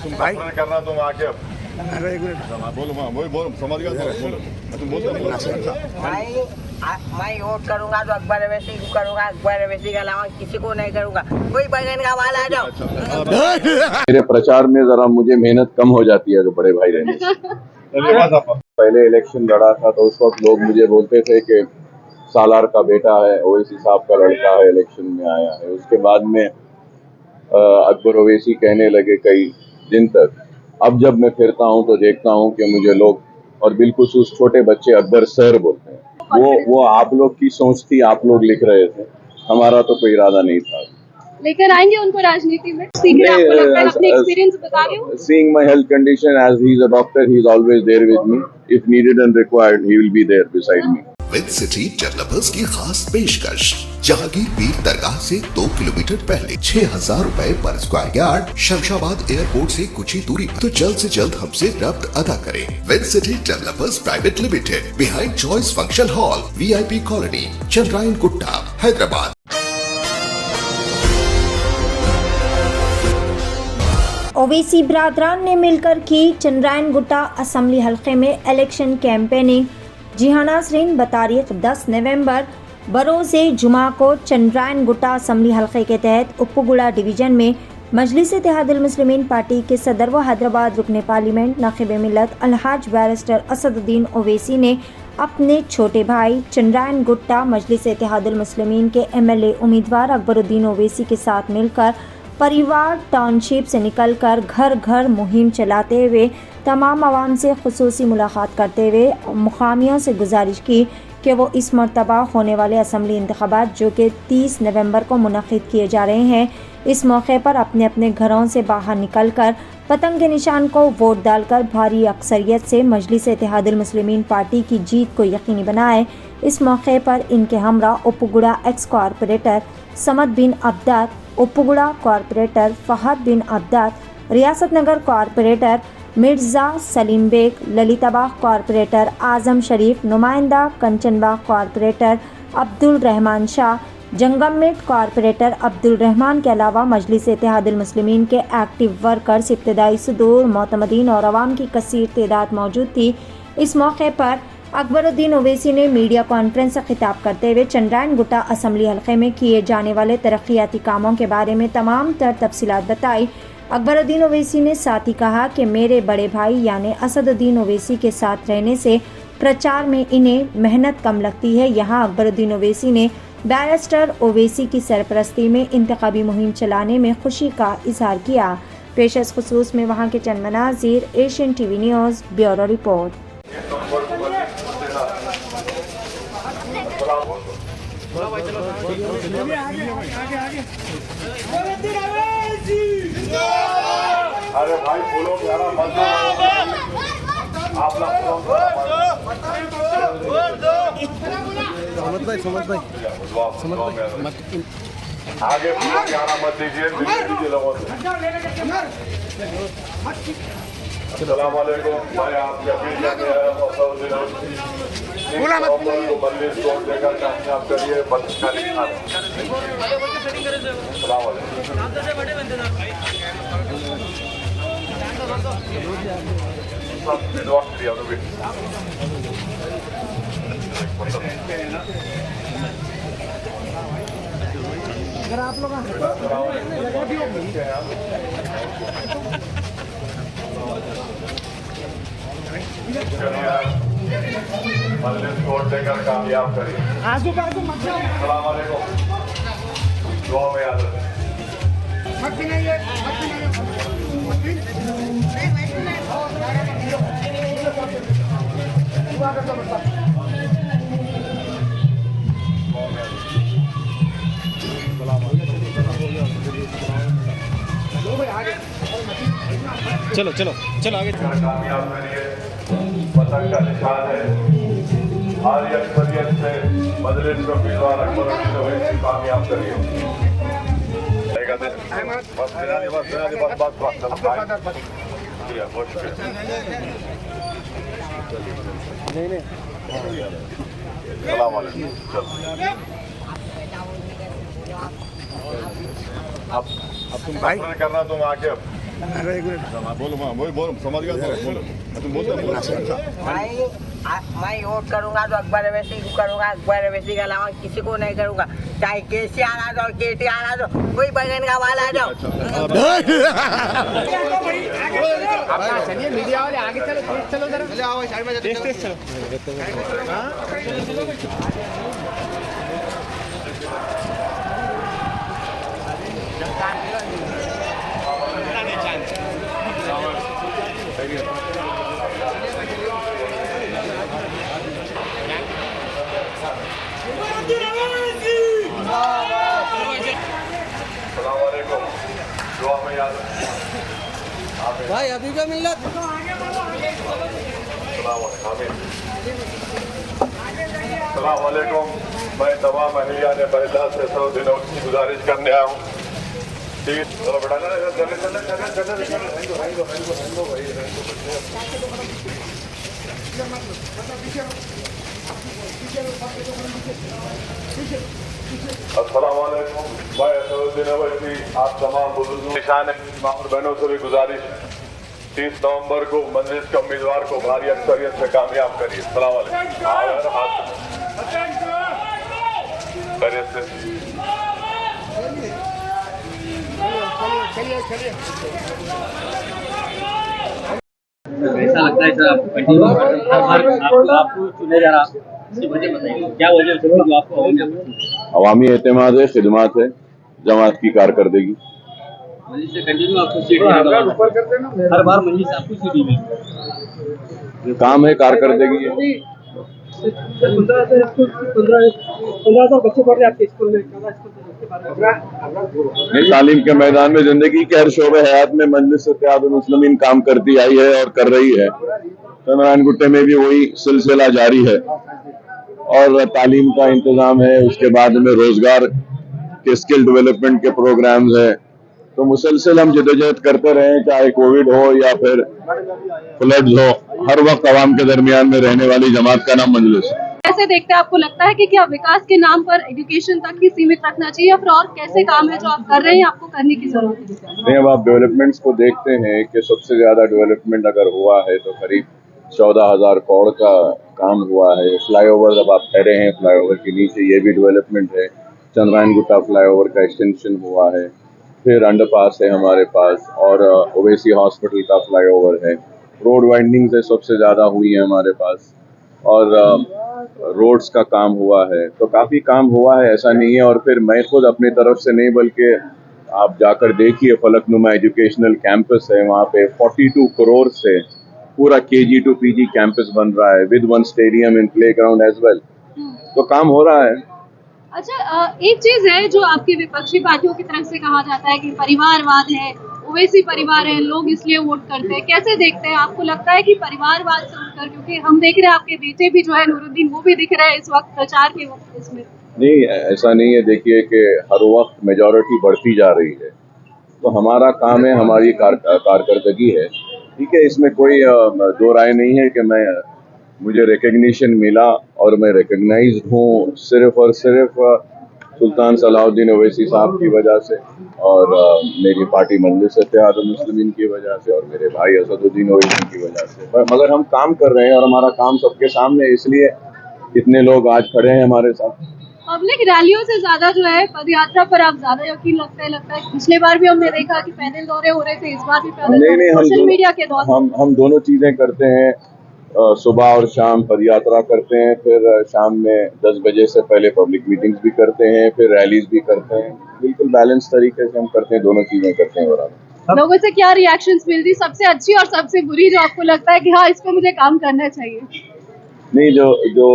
तुम भाई करना तुम आके अब अरे एक मिनट बोलो बोलो समझ गया बोलो तुम बोलते मैं वोट करूंगा तो अकबर अवैसी को करूंगा, अकबर अवैसी के अलावा किसी को नहीं करूंगा। कोई बहन का वाल आ जाओ। मेरे प्रचार में जरा मुझे मेहनत कम हो जाती है तो बड़े भाई रहने से। पहले इलेक्शन लड़ा था तो उस वक्त लोग मुझे बोलते थे कि सालार का बेटा है, ओवैसी साहब का लड़का है, इलेक्शन में आया है। उसके बाद में अकबर ओवैसी कहने लगे कई दिन तक। अब जब मैं फिरता हूं तो देखता हूं कि मुझे लोग और बिल्कुल छोटे बच्चे अकबर सर बोलते हैं। वो आप लोग की सोच थी, आप लोग लिख रहे थे, हमारा तो कोई इरादा नहीं था। लेकर आएंगे उनको राजनीति में, सीख रहे आपको लगता है, अपने एक्सपीरियंस बता रहे हो। Seeing my health condition, as he is a doctor, he is always there with me. If needed and required, he will be there beside me. With city developers की खास पेशकश, जहांगीर पीर दरगाह से 2 किलोमीटर पहले 6,000 रुपए पर स्क्वायर यार्ड, शमशाबाद एयरपोर्ट से कुछ ही दूरी पर। तो जल्द से जल्द हमसे रब्त अदा करें। Vid city developers private limited, behind choice function hall, VIP colony, Chandrayangutta, Hyderabad. Owaisi बरादरान ने मिलकर की चंद्रायन गुट्टा असम्बली हल्के में इलेक्शन कैंपेनिंग। जी हाँ नाज़रीन, बतारीख 10 नवंबर बरोज़े जुमा को चंद्रायन गुट्टा असम्बली हल्के के तहत उप्पुगुड़ा डिवीज़न में मजलिस-ए-इत्तेहादुल मुस्लिमीन पार्टी के सदर व हैदराबाद रुकने पार्लियामेंट नाक़िब-ए-मिल्लत अलहाज बैरिस्टर असदुद्दीन ओवैसी ने अपने छोटे भाई चंद्रायन गुट्टा मजलिस-ए-इत्तेहादुल मुस्लिमीन के MLA उम्मीदवार अकबरुद्दीन ओवैसी के साथ मिलकर परिवार टाउनशिप से निकलकर घर घर मुहिम चलाते हुए तमाम आवाम से खुसूसी मुलाकात करते हुए मुकामियों से गुजारिश की कि वो इस मरतबा होने वाले असम्बली इंतखाबात जो कि 30 नवंबर को मुनक़िद किए जा रहे हैं, इस मौके पर अपने अपने घरों से बाहर निकलकर पतंग के निशान को वोट डालकर भारी अक्सरियत से मजलिस-ए-इत्तेहादुल मुस्लिमीन पार्टी की जीत को यकीनी बनाए। इस मौके पर इनके हमरा Uppuguda ex corporator Samad bin Abdad, Uppuguda corporator Fahad bin Abdad, Riyasat Nagar corporator Mirza Salim Baig, Lalitabagh corporator Azam Sharif, नुमाइंदा कंचनबाग कॉरपोरेटर अब्दुल रहमान शाह, जंगममेट कॉरपोरेटर अब्दुल रहमान के अलावा मजलिस-ए-इत्तेहादुल मुस्लिमीन के एक्टिव वर्कर्स, इब्तिदाई सदूर, मोतमदीन और आवाम की कसीर तादाद मौजूद थी। इस मौके पर अकबरुद्दीन ओवैसी ने मीडिया कॉन्फ्रेंस से खिताब करते हुए चंद्रायन गुट्टा असम्बली हल्के में किए जाने वाले तरक्याती कामों के बारे में तमाम तफसीलात बताई। अकबरुद्दीन ओवैसी ने साथ ही कहा कि मेरे बड़े भाई यानी असदुद्दीन ओवैसी के साथ रहने से प्रचार में इन्हें मेहनत कम लगती है। यहाँ अकबरुद्दीन ओवैसी ने बैरिस्टर ओवैसी की सरपरस्ती में इंतखाबी मुहिम चलाने में खुशी का इजहार किया। पेशस खुसूस में वहाँ के चंद मनाज़िर। Asian TV news bureau report. अरे भाई बोलो यारा मत आप समझ भाई आगे यारा मत दीजिए लोगों से। अस्सलाम वालेकुम। मैं आपकी अपील करने आया हूं मजलिस को लेकर कामयाब करिए। अगर आप लोग मजलिस को लेकर कामयाब करिए। अस्सलाम वालेकुम। दुआ में याद रखें। चलो चलो चलो आगे। कामयाब करिए। पतंग का निशान है। आज अकबरियत से मजलिस को उम्मीदवार अकबरुद्दीन ओवैसी कामयाब करिए। बहुत शुक्रिया। सलाम वालेकुम। अब तुम भाई करना तुम आके अब अरे एक मिनट बोलो समझ गया तुम बोलते मैं वोट करूंगा तो अकबर अवैसी को करूंगा, अकबर अवैसी के अलावा किसी को नहीं करूंगा। चाहे केसीआर आ जाओ, केटीआर आ जाओ, कोई बैंगन का वाला आ जाओ। चलिए मीडिया वाले आगे चलो, चलो जरा आओ साइड में चलो। दुआ में याद भाई अभी का मिला सलामकुम। मैं तमाम अहलिया ने पहला से 100 दिनों की गुजारिश करने आया हूँ। ठीक, चलो बेटा अस्सलामुअलैकुम। मैं असदुद्दीन अवैसी आप तमाम बुजुर्गों निशान माँ और बहनों से भी गुजारिश 30 नवंबर को मजलिस के उम्मीदवार को भारी अक्सरियत से कामयाब करिए। सलाम अलैकुम। खैरियत से ऐसा लगता है सर आपको चुने जा रहा, इसकी वजह बताइए, क्या वजह है जो आपको अवामी एतमाद है, खिदमत है, जमात की कारकर्दगी। मजीद से कंटिन्यू आपको सीट हर बार मजीद से आपको सीट मिली, काम है, कारकर्दगी है। 15,000 बच्चे पढ़ रहे हैं आपके स्कूल में, नहीं, तालीम के मैदान में जिंदगी के हर शोबे हयात में मजलिस इत्तेहादुल मुस्लिमीन काम करती आई है और कर रही है। चंद्रायन गुट्टे में भी वही सिलसिला जारी है और तालीम का इंतजाम है, उसके बाद में रोजगार के स्किल डेवलपमेंट के प्रोग्राम्स है। तो मुसलसल हम जदोजहद करते रहे, चाहे कोविड हो या फिर फ्लड्स हो, हर वक्त आवाम के दरमियान में रहने वाली जमात का नाम मजलिस है। कैसे देखते हैं, आपको लगता है कि क्या विकास के नाम पर एजुकेशन तक ही सीमित रखना चाहिए या फिर और कैसे काम है जो आप कर रहे हैं आपको करने की जरूरत है? नहीं, अब आप डेवलपमेंट्स को देखते हैं कि सबसे ज्यादा डेवलपमेंट अगर हुआ है तो करीब 14,000 करोड़ का काम हुआ है। फ्लाईओवर अब आप ठहरे हैं, फ्लाईओवर के नीचे ये भी डेवलपमेंट है। चंद्रायन गुट्टा फ्लाईओवर का एक्सटेंशन हुआ है, फिर अंडरपास है हमारे पास और ओवैसी हॉस्पिटल का फ्लाईओवर है। रोड वाइंडिंग्स है सबसे ज्यादा हुई है हमारे पास और रोड्स का काम हुआ है। तो काफी काम हुआ है, ऐसा नहीं है। और फिर मैं खुद अपनी तरफ से नहीं, बल्कि आप जाकर देखिए, फलकनुमा एजुकेशनल कैंपस है, वहाँ पे 42 करोड़ से पूरा KG to PG कैंपस बन रहा है with 1 stadium and play ground as well. तो काम हो रहा है। अच्छा, एक चीज है जो आपकी विपक्षी पार्टियों की तरफ से कहा जाता है कि परिवारवाद है, ओवैसी परिवार है, लोग इसलिए वोट करते हैं। कैसे देखते हैं, आपको लगता है कि परिवारवाद से उठकर, क्योंकि हम देख रहे हैं आपके बेटे भी जो है नूरुद्दीन, वो भी दिख रहे हैं इस वक्त प्रचार के वक्त इसमें? नहीं, ऐसा नहीं है। देखिए कि हर वक्त मेजॉरिटी बढ़ती जा रही है, तो हमारा काम है, हमारी कारकर्दगी है। ठीक है, इसमें कोई दो राय नहीं है कि मुझे रिकग्निशन मिला और मैं रिकग्नाइज हूँ सिर्फ और सिर्फ सुल्तान सलाहुद्दीन ओवैसी साहब की वजह से और मेरी पार्टी मजलिस इत्तेहादुल मुस्लिमीन की वजह से और मेरे भाई असदुद्दीन ओवैसी की वजह से। पर मगर हम काम कर रहे हैं और हमारा काम सबके सामने, इसलिए इतने लोग आज खड़े हैं हमारे साथ। पब्लिक रैलियों से ज्यादा जो है पदयात्रा पर आप ज्यादा यकीन लगता है। पिछले बार भी हमने देखा कि पैदल दौरे हो रहे थे, इस बार भी पैदल दौरे, सोशल मीडिया के दौर हम दोनों चीजें करते हैं। सुबह और शाम पदयात्रा करते हैं, फिर शाम में 10 बजे से पहले पब्लिक मीटिंग्स भी करते हैं, फिर रैलीज भी करते हैं। बिल्कुल बैलेंस तरीके से हम करते हैं, दोनों चीजें करते हैं बराबर। लोगों से क्या रिएक्शंस मिल रही, सबसे अच्छी और सबसे बुरी, जो आपको लगता है कि हाँ इस पे मुझे काम करना चाहिए? नहीं, जो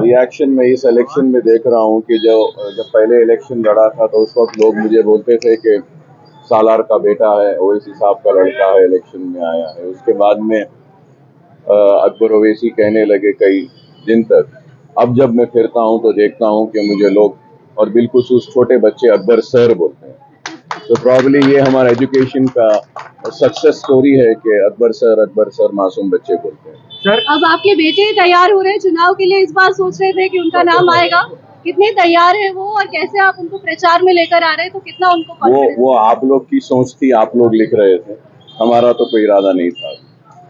रिएक्शन मैं इस इलेक्शन में देख रहा हूँ कि जब पहले इलेक्शन लड़ा था तो उस वक्त लोग मुझे बोलते थे कि सालार का बेटा है, ओवैसी साहब का लड़का है, इलेक्शन में आया है। उसके बाद में अकबर ओवैसी कहने लगे कई दिन तक। अब जब मैं फिरता हूँ तो देखता हूँ कि मुझे लोग और बिलखुसूस छोटे बच्चे अकबर सर बोलते हैं। तो प्रॉब्ली ये हमारा एजुकेशन का सक्सेस स्टोरी है कि अकबर सर मासूम बच्चे बोलते हैं। सर, अब आपके बेटे तैयार हो रहे हैं चुनाव के लिए, इस बार सोच रहे थे कि उनका नाम आएगा, कितने तैयार है वो और कैसे आप उनको प्रचार में लेकर आ रहे हैं, तो कितना उनको वो आप लोग की सोच थी, आप लोग लिख रहे थे। हमारा तो कोई इरादा नहीं था।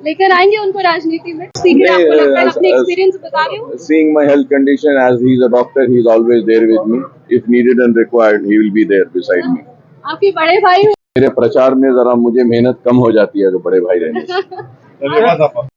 लेकर आएंगे उनको राजनीति में, सीख रहे आपको लगता है, अपने एक्सपीरियंस बता रहे हो? Seeing my health condition, as he is a doctor, he is always there with me. If needed and required, he will be there beside me. आपके बड़े भाई हो? मेरे प्रचार में जरा मुझे मेहनत कम हो जाती है जो बड़े भाई रहने से।